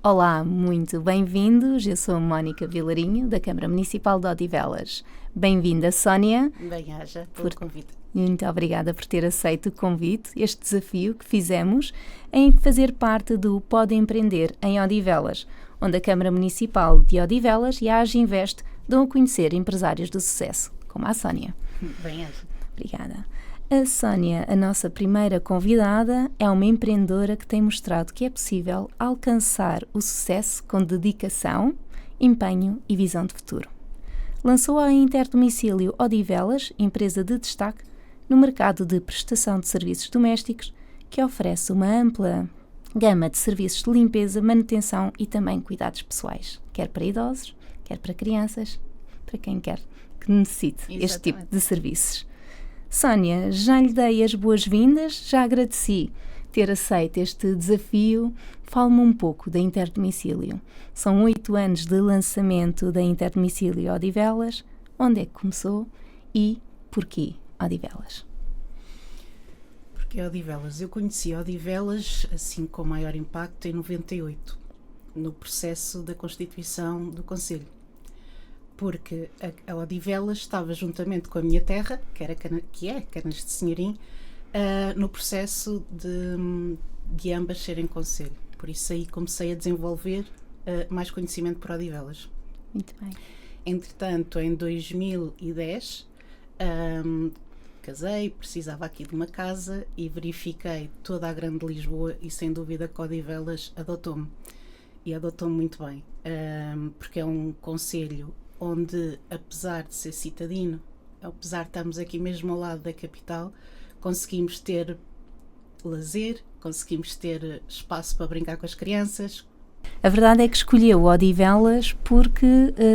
Olá, muito bem-vindos. Eu sou a Mónica Vilarinho, da Câmara Municipal de Odivelas. Bem-vinda, Sónia. Bem-aja pelo convite. Muito obrigada por ter aceito o convite, este desafio que fizemos em fazer parte do Pode Empreender em Odivelas, onde a Câmara Municipal de Odivelas e a Aginvest dão a conhecer empresários de sucesso, como a Sónia. Bem-aja. Obrigada. A Sónia, a nossa primeira convidada, é uma empreendedora que tem mostrado que é possível alcançar o sucesso com dedicação, empenho e visão de futuro. Lançou a Interdomicílio Odivelas, empresa de destaque no mercado de prestação de serviços domésticos, que oferece uma ampla gama de serviços de limpeza, manutenção e também cuidados pessoais, quer para idosos, quer para crianças, para quem quer que necessite este tipo de serviços. Sónia, já lhe dei as boas-vindas, já agradeci ter aceito este desafio. Fale-me um pouco da Interdomicílio. São 8 anos de lançamento da Interdomicílio Odivelas. Onde é que começou e porquê Odivelas? Porque Odivelas? Eu conheci Odivelas, assim, com maior impacto, em 98, no processo da constituição do Conselho. Porque a Odivelas estava juntamente com a minha terra, que é Canas de Senhorim, no processo de ambas serem concelho. Por isso aí comecei a desenvolver mais conhecimento por Odivelas. Muito bem. Entretanto, em 2010, casei, precisava aqui de uma casa e verifiquei toda a grande Lisboa e sem dúvida que Odivelas adotou-me. E adotou-me muito bem, porque é um concelho onde, apesar de ser citadino, apesar de estarmos aqui mesmo ao lado da capital, conseguimos ter lazer, conseguimos ter espaço para brincar com as crianças. A verdade é que escolheu Odivelas porque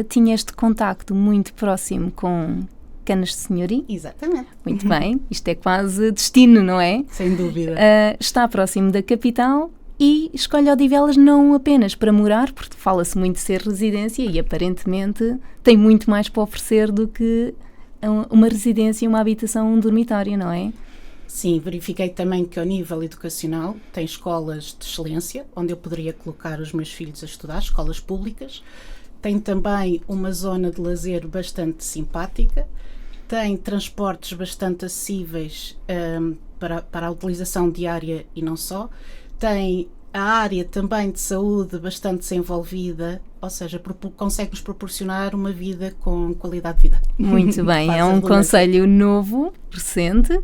tinha este contacto muito próximo com Canas de Senhorim. Exatamente. Muito bem, isto é quase destino, não é? Sem dúvida. Está próximo da capital e escolhe Odivelas não apenas para morar, porque fala-se muito de ser residência e aparentemente tem muito mais para oferecer do que uma residência, uma habitação, um dormitório, não é? Sim, verifiquei também que ao nível educacional tem escolas de excelência, onde eu poderia colocar os meus filhos a estudar, escolas públicas. Tem também uma zona de lazer bastante simpática, tem transportes bastante acessíveis para a utilização diária e não só. Tem a área também de saúde bastante desenvolvida, ou seja, consegue-nos proporcionar uma vida com qualidade de vida. Muito bem, é um concelho novo, recente,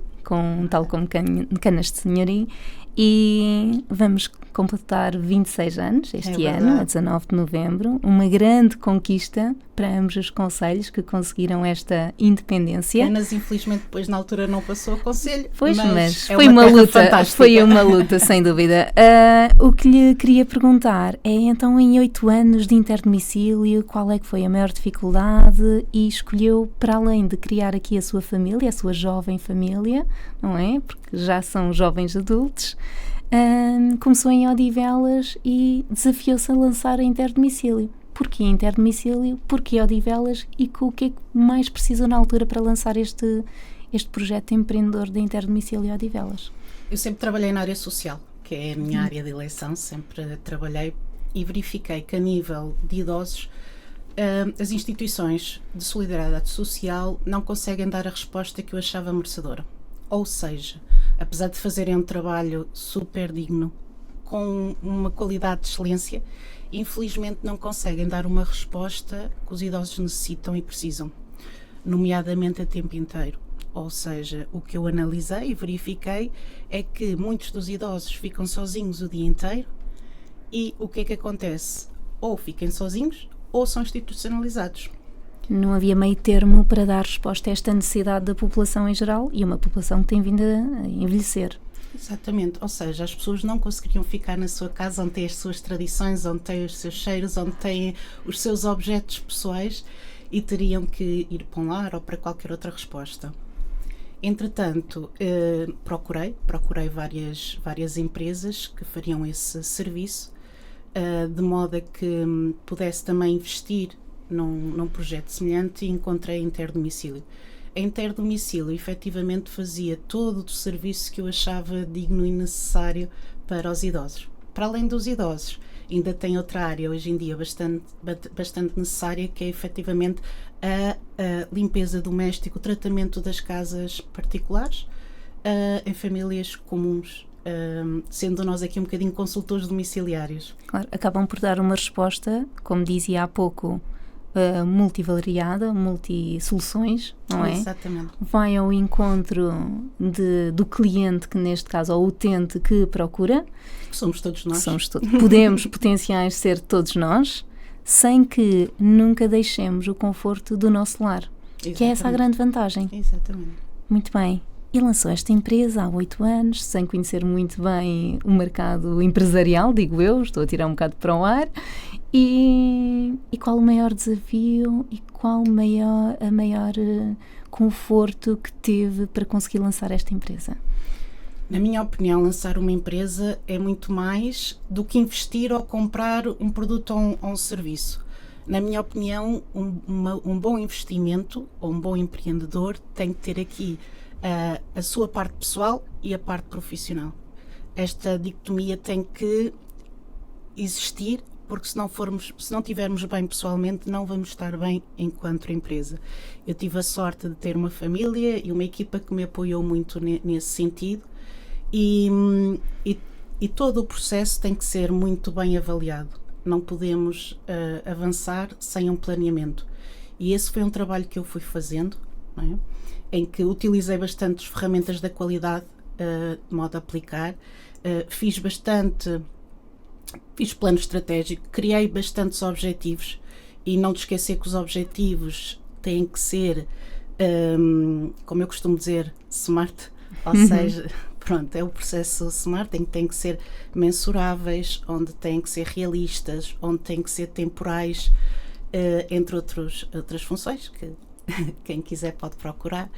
tal como Canas de Senhorim, e vamos completar 26 anos este ano, a 19 de novembro, uma grande conquista para ambos os concelhos que conseguiram esta independência. Canas, infelizmente, depois na altura não passou a concelho, pois, mas foi uma luta, fantástica. Foi uma luta, sem dúvida. O que lhe queria perguntar é, então, em 8 anos de interdomicílio, qual é que foi a maior dificuldade e escolheu, para além de criar aqui a sua família, a sua jovem família, não é? Porque já são jovens adultos, começou em Odivelas e desafiou-se a lançar a Interdomicílio. Porquê Interdomicílio? Porquê Odivelas? E o que é que mais precisou na altura para lançar este projeto empreendedor da Interdomicílio Odivelas? Eu sempre trabalhei na área social, que é a minha área de eleição, sempre trabalhei e verifiquei que a nível de idosos as instituições de solidariedade social não conseguem dar a resposta que eu achava merecedora. Ou seja, apesar de fazerem um trabalho super digno, com uma qualidade de excelência, infelizmente não conseguem dar uma resposta que os idosos necessitam e precisam, nomeadamente a tempo inteiro. Ou seja, o que eu analisei e verifiquei é que muitos dos idosos ficam sozinhos o dia inteiro e o que é que acontece? Ou fiquem sozinhos ou são institucionalizados. Não havia meio termo para dar resposta a esta necessidade da população em geral e uma população que tem vindo a envelhecer. Exatamente, ou seja, as pessoas não conseguiriam ficar na sua casa onde têm as suas tradições, onde têm os seus cheiros, onde têm os seus objetos pessoais e teriam que ir para um lar ou para qualquer outra resposta. Entretanto, procurei várias empresas que fariam esse serviço, de modo a que pudesse também investir num projeto semelhante e encontrei a Interdomicílio. A Interdomicílio efetivamente fazia todo o serviço que eu achava digno e necessário para os idosos. Para além dos idosos, ainda tem outra área hoje em dia bastante necessária, que é efetivamente a limpeza doméstica, o tratamento das casas particulares em famílias comuns, sendo nós aqui um bocadinho consultores domiciliários. Claro, acabam por dar uma resposta, como dizia há pouco, multivariada, multi-soluções, não é? Exatamente. Vai ao encontro do cliente, que neste caso, ou utente que procura. Somos todos nós. Podemos, potenciais, ser todos nós, sem que nunca deixemos o conforto do nosso lar. Exatamente. Que é essa a grande vantagem. Exatamente. Muito bem. E lançou esta empresa há 8 anos, sem conhecer muito bem o mercado empresarial, digo eu, estou a tirar um bocado para o ar. E qual o maior desafio e qual a maior conforto que teve para conseguir lançar esta empresa? Na minha opinião, lançar uma empresa é muito mais do que investir ou comprar um produto ou um serviço. Na minha opinião, um bom investimento ou um bom empreendedor tem que ter aqui a sua parte pessoal e a parte profissional. Esta dicotomia tem que existir, porque se não tivermos bem pessoalmente, não vamos estar bem enquanto empresa. Eu tive a sorte de ter uma família e uma equipa que me apoiou muito nesse sentido, e todo o processo tem que ser muito bem avaliado. Não podemos avançar sem um planeamento. E esse foi um trabalho que eu fui fazendo, não é? Em que utilizei bastante as ferramentas da qualidade de modo a aplicar, fiz plano estratégico, criei bastantes objetivos, e não te esquecer que os objetivos têm que ser, como eu costumo dizer, SMART, ou seja, pronto, é o processo SMART, tem que ser mensuráveis, onde têm que ser realistas, onde têm que ser temporais, entre outras funções, que quem quiser pode procurar,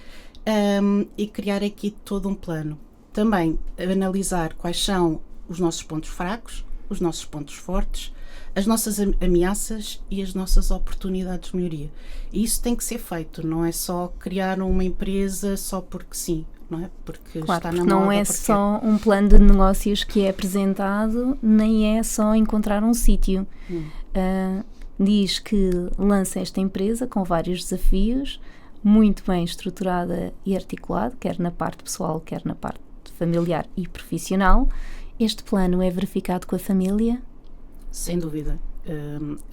e criar aqui todo um plano. Também analisar quais são os nossos pontos fracos, os nossos pontos fortes, as nossas ameaças e as nossas oportunidades de melhoria. E isso tem que ser feito, não é só criar uma empresa só porque sim, não é? Porque claro, está porque na moda. Não é só um plano de negócios que é apresentado, nem é só encontrar um sítio. Diz que lança esta empresa com vários desafios, muito bem estruturada e articulada, quer na parte pessoal, quer na parte familiar e profissional. Este plano é verificado com a família? Sem dúvida.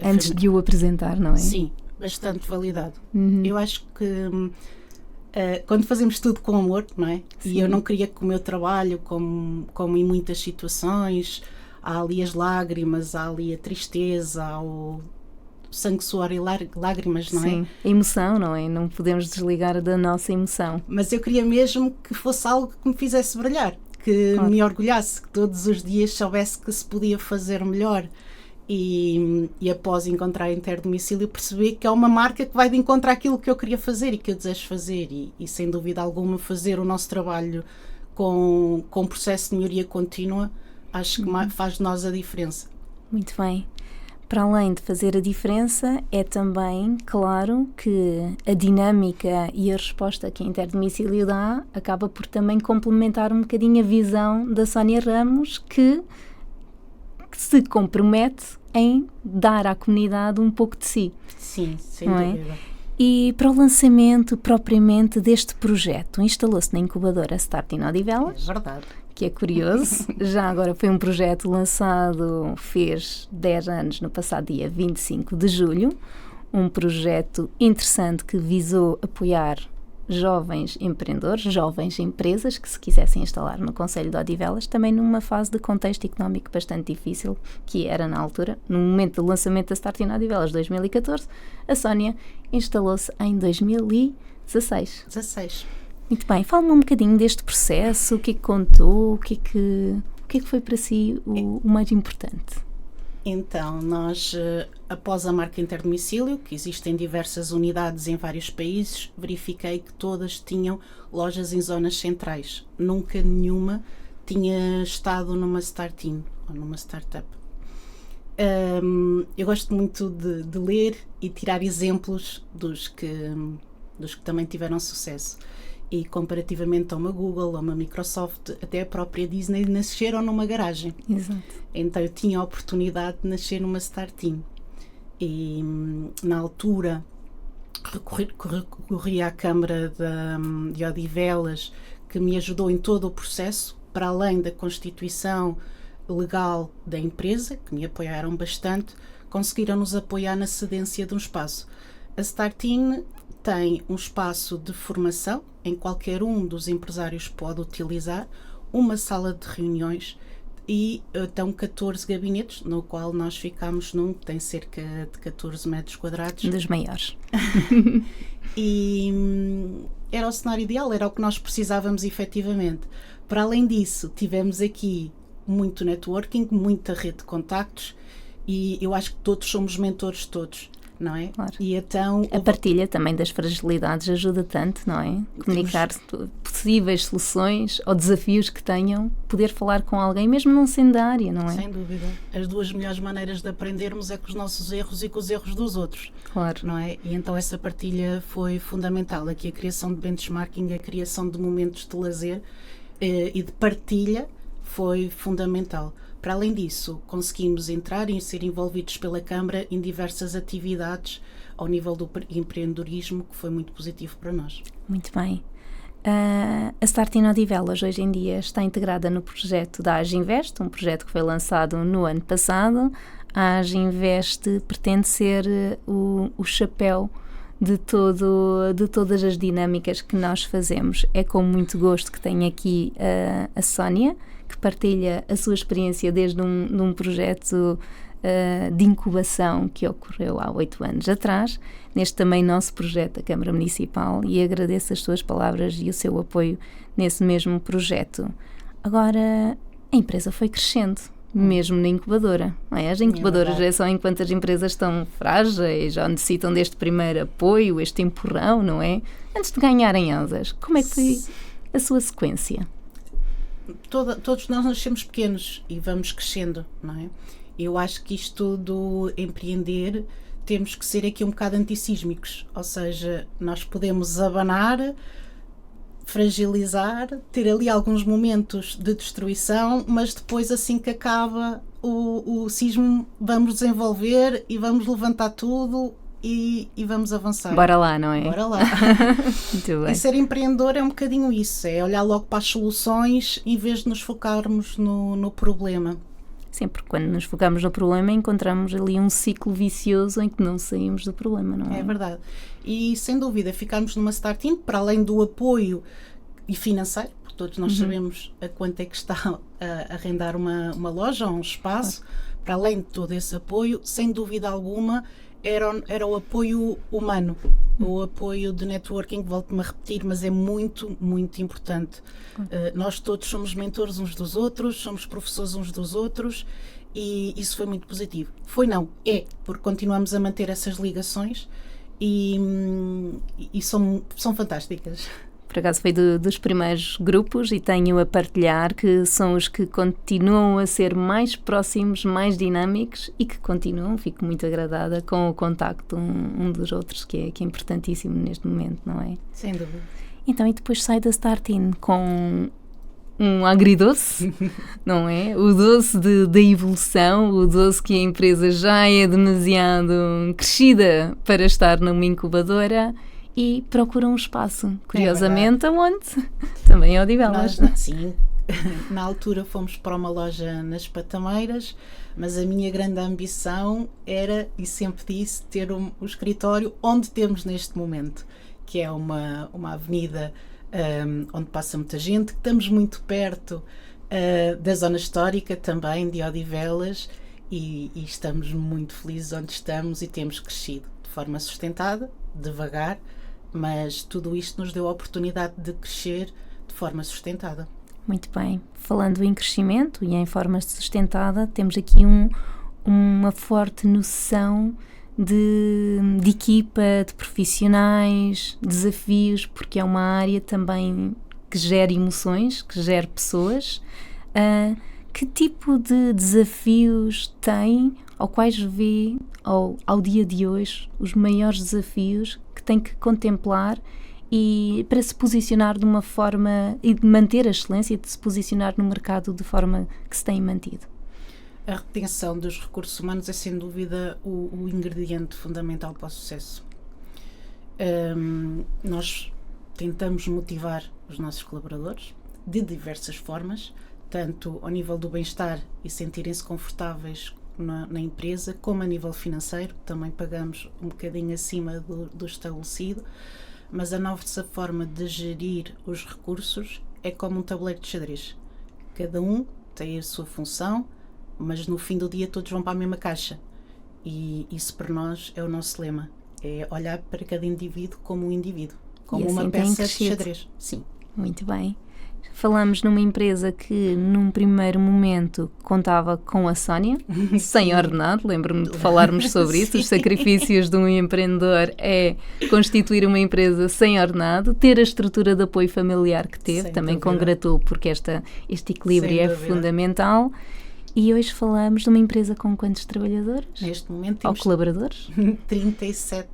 Antes de o apresentar, não é? Sim, bastante validado. Eu acho que quando fazemos tudo com amor, não é? Sim. E eu não queria que o meu trabalho, como em muitas situações, há ali as lágrimas, há ali a tristeza, há o sangue, suor e lágrimas, não é? Sim, a emoção, não é? Não podemos desligar da nossa emoção. Mas eu queria mesmo que fosse algo que me fizesse brilhar, que claro, me orgulhasse, que todos os dias soubesse que se podia fazer melhor. E após encontrar a Interdomicílio, perceber que é uma marca que vai de encontro àquilo que eu queria fazer e que eu desejo fazer, e sem dúvida alguma fazer o nosso trabalho com processo de melhoria contínua, acho que faz de nós a diferença. Muito bem. Para além de fazer a diferença, é também claro que a dinâmica e a resposta que a Interdomicílio dá acaba por também complementar um bocadinho a visão da Sónia Ramos, que se compromete em dar à comunidade um pouco de si. Sim, sem dúvida. E para o lançamento propriamente deste projeto, instalou-se na incubadora Start in Odivelas. É verdade. Que é curioso. Já agora foi um projeto lançado, fez 10 anos no passado dia 25 de julho. Um projeto interessante que visou apoiar jovens empreendedores, jovens empresas que se quisessem instalar no concelho de Odivelas, também numa fase de contexto económico bastante difícil, que era na altura, no momento do lançamento da Start in Odivelas 2014, a Sónia instalou-se em 2016. 16. Muito bem, fala-me um bocadinho deste processo, o que é que contou, o que é que foi para si o mais importante? Então, nós, após a marca Interdomicílio, que existem diversas unidades em vários países, verifiquei que todas tinham lojas em zonas centrais. Nunca nenhuma tinha estado numa start-in ou numa startup. Eu gosto muito de ler e tirar exemplos dos que também tiveram sucesso. E comparativamente a uma Google, a uma Microsoft, até a própria Disney nasceram numa garagem. Exato. Então eu tinha a oportunidade de nascer numa Star Team. E na altura recorri à Câmara de Odivelas, que me ajudou em todo o processo, para além da constituição legal da empresa, que me apoiaram bastante, conseguiram nos apoiar na cedência de um espaço. A Star Team tem um espaço de formação em qualquer um dos empresários pode utilizar, uma sala de reuniões e estão 14 gabinetes, no qual nós ficámos num que tem cerca de 14 metros quadrados. Dos maiores. E era o cenário ideal, era o que nós precisávamos efetivamente. Para além disso, tivemos aqui muito networking, muita rede de contactos e eu acho que todos somos mentores de todos. Não é? Claro. E então, a partilha também das fragilidades ajuda tanto, não é? Comunicar possíveis soluções ou desafios que tenham, poder falar com alguém, mesmo não sendo da área, não é? Sem dúvida. As duas melhores maneiras de aprendermos é com os nossos erros e com os erros dos outros. Claro. Não é? E então essa partilha foi fundamental. Aqui a criação de benchmarking, a criação de momentos de lazer e de partilha foi fundamental. Para além disso, conseguimos entrar e ser envolvidos pela Câmara em diversas atividades ao nível do empreendedorismo, que foi muito positivo para nós. Muito bem. A Start in Odivelas hoje em dia está integrada no projeto da Aginvest, um projeto que foi lançado no ano passado. A Aginvest pretende ser o chapéu de todas as dinâmicas que nós fazemos. É com muito gosto que tenho aqui a Sónia, que partilha a sua experiência desde um projeto de incubação que ocorreu há 8 anos atrás, neste também nosso projeto da Câmara Municipal, e agradeço as suas palavras e o seu apoio nesse mesmo projeto. Agora, a empresa foi crescendo, mesmo na incubadora, não é? As incubadoras é só enquanto as empresas estão frágeis, já necessitam deste primeiro apoio, este empurrão, não é? Antes de ganharem asas. Como é que foi a sua sequência? Todos nós nascemos pequenos e vamos crescendo, não é? Eu acho que isto do empreender temos que ser aqui um bocado antissísmicos, ou seja, nós podemos abanar, fragilizar, ter ali alguns momentos de destruição, mas depois assim que acaba o sismo vamos desenvolver e vamos levantar tudo e vamos avançar. Bora lá, não é? Bora lá. Muito bem. E ser empreendedor é um bocadinho isso, é olhar logo para as soluções em vez de nos focarmos no problema. Sempre quando nos focamos no problema encontramos ali um ciclo vicioso em que não saímos do problema, não é? É verdade. E sem dúvida ficarmos numa startup, para além do apoio e financeiro, porque todos nós sabemos a quanto é que está a arrendar uma loja ou um espaço, para além de todo esse apoio, sem dúvida alguma era o apoio humano, o apoio de networking, volto-me a repetir, mas é muito, muito importante. Nós todos somos mentores uns dos outros, somos professores uns dos outros e isso foi muito positivo. É, porque continuamos a manter essas ligações e são fantásticas. Por acaso foi dos primeiros grupos e tenho a partilhar que são os que continuam a ser mais próximos, mais dinâmicos e que continuam, fico muito agradada com o contacto um dos outros, que é importantíssimo neste momento, não é? Sem dúvida. Então, e depois sai da Start-in com um agridoce, não é? O doce da evolução, o doce que a empresa já é demasiado crescida para estar numa incubadora e procura um espaço. Curiosamente, aonde? Também em Odivelas. Sim, na altura fomos para uma loja nas Patameiras, mas a minha grande ambição era, e sempre disse, ter o escritório onde temos neste momento, que é uma avenida onde passa muita gente, que estamos muito perto da zona histórica também de Odivelas e estamos muito felizes onde estamos e temos crescido de forma sustentada, devagar, mas tudo isto nos deu a oportunidade de crescer de forma sustentada. Muito bem. Falando em crescimento e em forma sustentada, temos aqui uma forte noção de equipa, de profissionais, desafios, porque é uma área também que gera emoções, que gera pessoas. Que tipo de desafios tem, ou quais vê ao dia de hoje, os maiores desafios que tem que contemplar e para se posicionar de uma forma e de manter a excelência, de se posicionar no mercado de forma que se tem mantido? A retenção dos recursos humanos é sem dúvida o ingrediente fundamental para o sucesso. Nós tentamos motivar os nossos colaboradores de diversas formas, tanto ao nível do bem-estar e sentirem-se confortáveis na empresa, como a nível financeiro. Também pagamos um bocadinho acima do estabelecido, mas a nossa forma de gerir os recursos é como um tabuleiro de xadrez. Cada um tem a sua função, mas no fim do dia todos vão para a mesma caixa. E isso para nós é o nosso lema, é olhar para cada indivíduo como um indivíduo, como assim uma peça de xadrez. Sim. Muito bem. Falamos numa empresa que num primeiro momento contava com a Sónia, sem ordenado, lembro-me de falarmos sobre isso, os sacrifícios de um empreendedor é constituir uma empresa sem ordenado, ter a estrutura de apoio familiar que teve, Sem também dúvida. congratulo porque este equilíbrio Sem é dúvida. fundamental. E hoje falamos de uma empresa com quantos trabalhadores? Neste momento Ou temos colaboradores? 37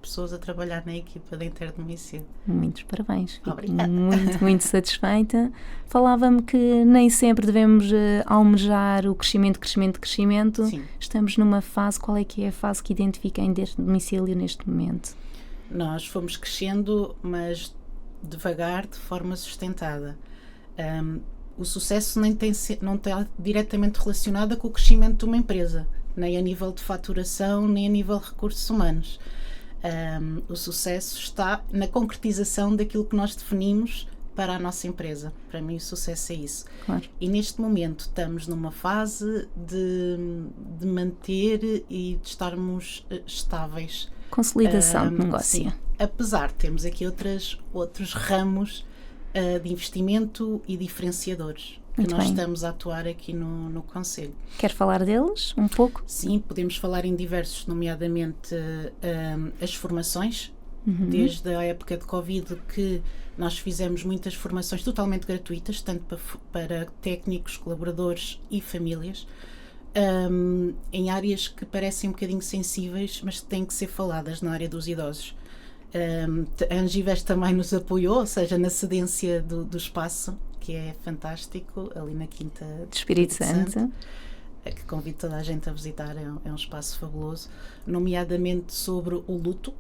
pessoas a trabalhar na equipa de interdomicílio. Muitos parabéns. Fico Obrigada. muito, muito satisfeita. Falava-me que nem sempre devemos almejar o crescimento. Sim. Estamos numa fase, qual é que é a fase que identifica em domicílio neste momento? Nós fomos crescendo, mas devagar, de forma sustentada. O sucesso não está diretamente relacionado com o crescimento de uma empresa, nem a nível de faturação, nem a nível de recursos humanos. O sucesso está na concretização daquilo que nós definimos para a nossa empresa. Para mim o sucesso é isso. Claro. E neste momento estamos numa fase de manter e de estarmos estáveis. Consolidação de negócio. Sim. Apesar de termos aqui outros ramos de investimento e diferenciadores que Muito nós bem. estamos a atuar aqui no Conselho. Quer falar deles um pouco? Sim, podemos falar em diversos, nomeadamente as formações, desde a época de Covid que nós fizemos muitas formações totalmente gratuitas, tanto para técnicos, colaboradores e famílias, em áreas que parecem um bocadinho sensíveis, mas que têm que ser faladas na área dos idosos. A Angivest também nos apoiou, ou seja, na cedência do espaço, que é fantástico, ali na Quinta De Espírito Santo. que convido toda a gente a visitar, é um espaço fabuloso, nomeadamente sobre o luto,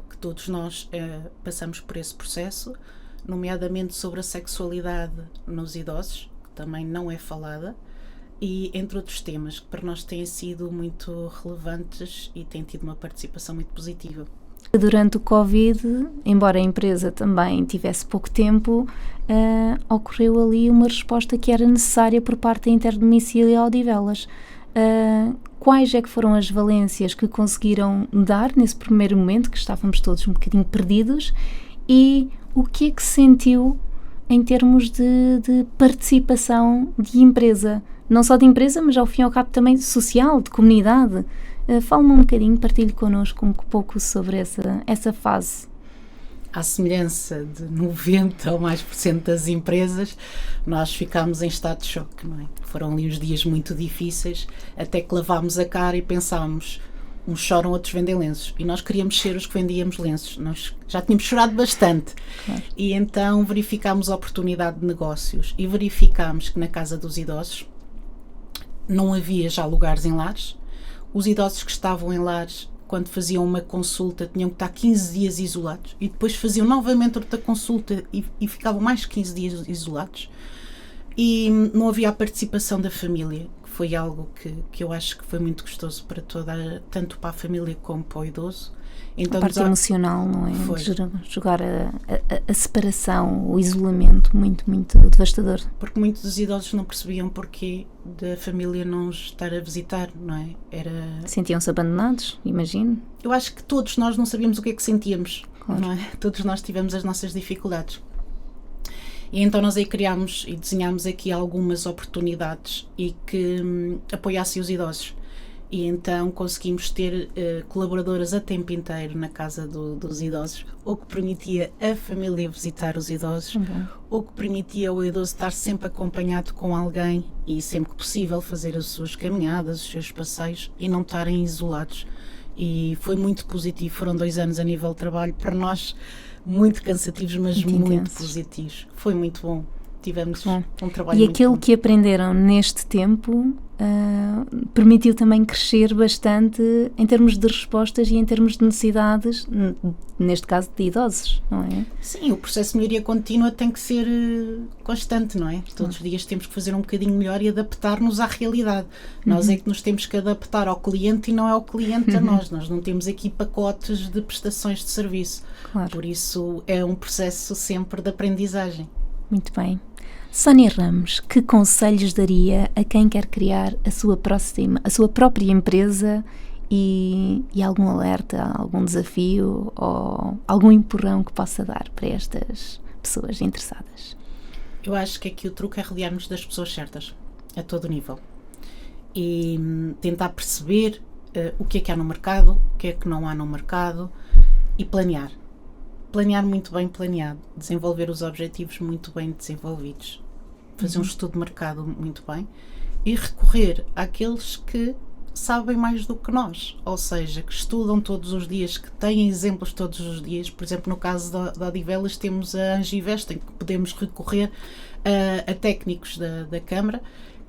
que todos nós passamos por esse processo, nomeadamente sobre a sexualidade nos idosos, que também não é falada, e entre outros temas que para nós têm sido muito relevantes e têm tido uma participação muito positiva. Durante o Covid, embora a empresa também tivesse pouco tempo, ocorreu ali uma resposta que era necessária por parte da interdomicílio e Odivelas. Quais é que foram as valências que conseguiram dar nesse primeiro momento, que estávamos todos um bocadinho perdidos, e o que é que sentiu em termos de participação de empresa? Não só de empresa, mas ao fim e ao cabo também social, de comunidade. Fale-me um bocadinho, partilhe connosco um pouco sobre essa fase. À semelhança de 90% ou mais por cento das empresas, nós ficámos em estado de choque, não é? Foram ali uns dias muito difíceis, até que lavámos a cara e pensámos, uns choram, outros vendem lenços, e nós queríamos ser os que vendíamos lenços. Nós já tínhamos chorado bastante. Claro. E então verificámos a oportunidade de negócios e verificámos que na Casa dos Idosos não havia já lugares em lares. Os idosos que estavam em lares, quando faziam uma consulta, tinham que estar 15 dias isolados e depois faziam novamente outra consulta e ficavam mais 15 dias isolados. E não havia a participação da família, que foi algo que eu acho que foi muito gostoso para tanto para a família como para o idoso. Então, A parte emocional, não é? Foi. Jogar a separação, o isolamento, muito, muito devastador. Porque muitos dos idosos não percebiam porquê da família não os estar a visitar, não é? Sentiam-se abandonados, imagino. Eu acho que todos nós não sabíamos o que é que sentíamos, Claro. não é? Todos nós tivemos as nossas dificuldades. E então nós aí criámos e desenhámos aqui algumas oportunidades e que apoiassem os idosos. E então conseguimos ter colaboradoras a tempo inteiro na casa dos idosos, o que permitia a família visitar os idosos, o que permitia o idoso estar sempre acompanhado com alguém e sempre que possível fazer as suas caminhadas, os seus passeios e não estarem isolados. E foi muito positivo, foram 2 anos a nível de trabalho. Para nós muito cansativos, mas Muito muito intensos. positivos. Foi muito bom. Tivemos Bom. um trabalho E muito aquilo bom. que aprenderam neste tempo permitiu também crescer bastante em termos de respostas e em termos de necessidades, neste caso de idosos, não é? Sim, o processo de melhoria contínua tem que ser constante, não é? Todos os dias temos que fazer um bocadinho melhor e adaptar-nos à realidade. Nós é que nos temos que adaptar ao cliente e não é o cliente a nós. Nós não temos aqui pacotes de prestações de serviço. Claro. Por isso é um processo sempre de aprendizagem. Muito bem. Sónia Ramos, que conselhos daria a quem quer criar a sua própria empresa e algum alerta, algum desafio ou algum empurrão que possa dar para estas pessoas interessadas? Eu acho que aqui o truque é rodearmos das pessoas certas, a todo nível. E tentar perceber o que é que há no mercado, o que é que não há no mercado e planear. Planear muito bem planeado, desenvolver os objetivos muito bem desenvolvidos, fazer um estudo de mercado muito bem e recorrer àqueles que sabem mais do que nós, ou seja, que estudam todos os dias, que têm exemplos todos os dias. Por exemplo, no caso da Odivelas temos a Angivest, em que podemos recorrer a técnicos da Câmara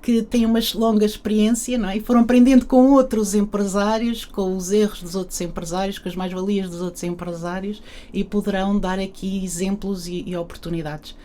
que têm uma longa experiência, não é? E foram aprendendo com outros empresários, com os erros dos outros empresários, com as mais-valias dos outros empresários e poderão dar aqui exemplos e oportunidades.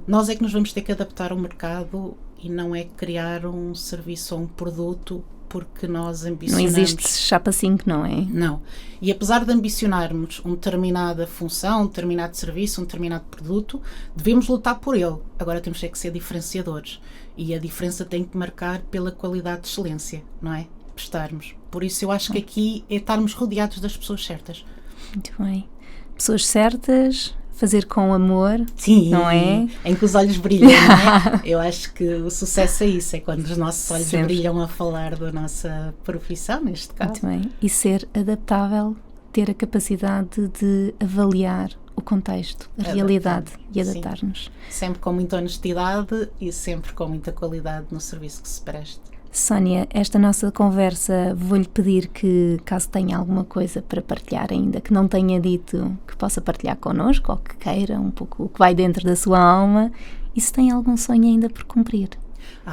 Nós é que nos vamos ter que adaptar ao mercado e não é criar um serviço ou um produto porque nós ambicionamos. Não existe chapa 5, não é? Não. E apesar de ambicionarmos uma determinada função, um determinado serviço, um determinado produto, devemos lutar por ele. Agora temos que ser diferenciadores. E a diferença tem que marcar pela qualidade de excelência, não é? Prestarmos. Por isso eu acho que aqui é estarmos rodeados das pessoas certas. Muito bem. Pessoas certas, fazer com amor, Sim, não é? Em que os olhos brilham, não é? Eu acho que o sucesso é isso, é quando os nossos olhos Sempre. brilham a falar da nossa profissão, neste caso. Muito bem. E ser adaptável, ter a capacidade de avaliar o contexto, a realidade e Sim. adaptar-nos. Sempre com muita honestidade e sempre com muita qualidade no serviço que se preste. Sónia, esta nossa conversa vou-lhe pedir que, caso tenha alguma coisa para partilhar ainda, que não tenha dito, que possa partilhar connosco ou que queira um pouco o que vai dentro da sua alma e se tem algum sonho ainda por cumprir.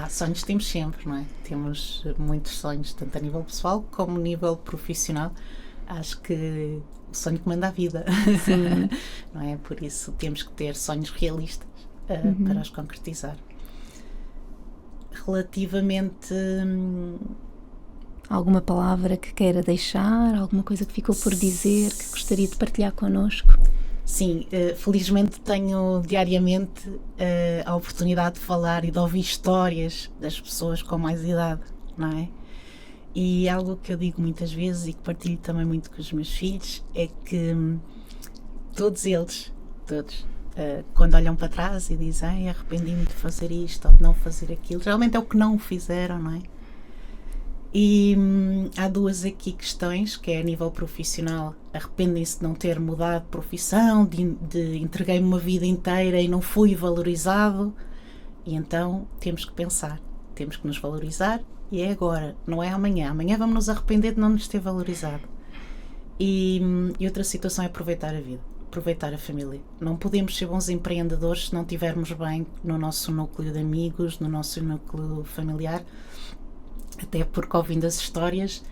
Sonhos temos sempre, não é? Temos muitos sonhos, tanto a nível pessoal como a nível profissional. Acho que o sonho comanda a vida, não é? Por isso temos que ter sonhos realistas para os concretizar. Relativamente... Alguma palavra que queira deixar, alguma coisa que ficou por dizer, que gostaria de partilhar connosco? Sim, felizmente tenho diariamente a oportunidade de falar e de ouvir histórias das pessoas com mais idade, não é? E algo que eu digo muitas vezes e que partilho também muito com os meus filhos é que todos eles, quando olham para trás e dizem arrependi-me de fazer isto ou de não fazer aquilo, geralmente é o que não fizeram, não é? E há duas aqui questões, que é a nível profissional, arrependem-se de não ter mudado de profissão, de entreguei-me uma vida inteira e não fui valorizado, e então temos que pensar, temos que nos valorizar e é agora, não é amanhã. Amanhã vamos nos arrepender de não nos ter valorizado. E outra situação é aproveitar a vida, aproveitar a família. Não podemos ser bons empreendedores se não estivermos bem no nosso núcleo de amigos, no nosso núcleo familiar, até porque ouvindo as histórias,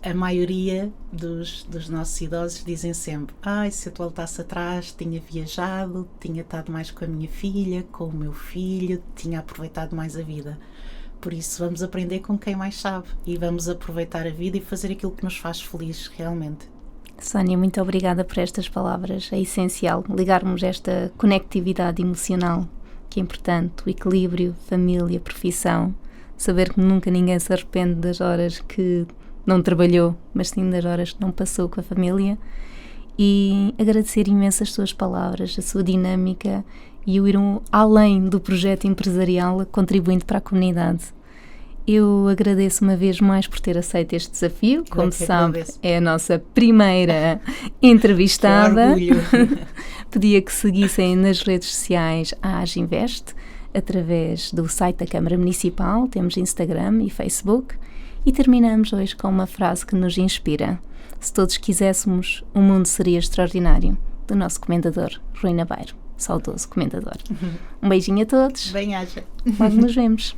a maioria dos nossos idosos dizem sempre se eu voltasse atrás tinha viajado, tinha estado mais com a minha filha, com o meu filho, tinha aproveitado mais a vida. Por isso vamos aprender com quem mais sabe e vamos aproveitar a vida e fazer aquilo que nos faz felizes realmente. Sónia, muito obrigada por estas palavras. É essencial ligarmos esta conectividade emocional, que é importante, o equilíbrio, família, profissão, saber que nunca ninguém se arrepende das horas que não trabalhou, mas sim das horas que não passou com a família, e agradecer imenso as suas palavras, a sua dinâmica e o ir além do projeto empresarial, contribuindo para a comunidade. Eu agradeço uma vez mais por ter aceito este desafio. Como sabe, é a nossa primeira entrevistada. Que orgulho. Pedia que seguissem nas redes sociais a Aginvest, através do site da Câmara Municipal, temos Instagram e Facebook, e terminamos hoje com uma frase que nos inspira. Se todos quiséssemos, o mundo seria extraordinário, do nosso comendador Rui Nabeiro, saudoso comendador. Um beijinho a todos. Bem-aja. Logo nos vemos.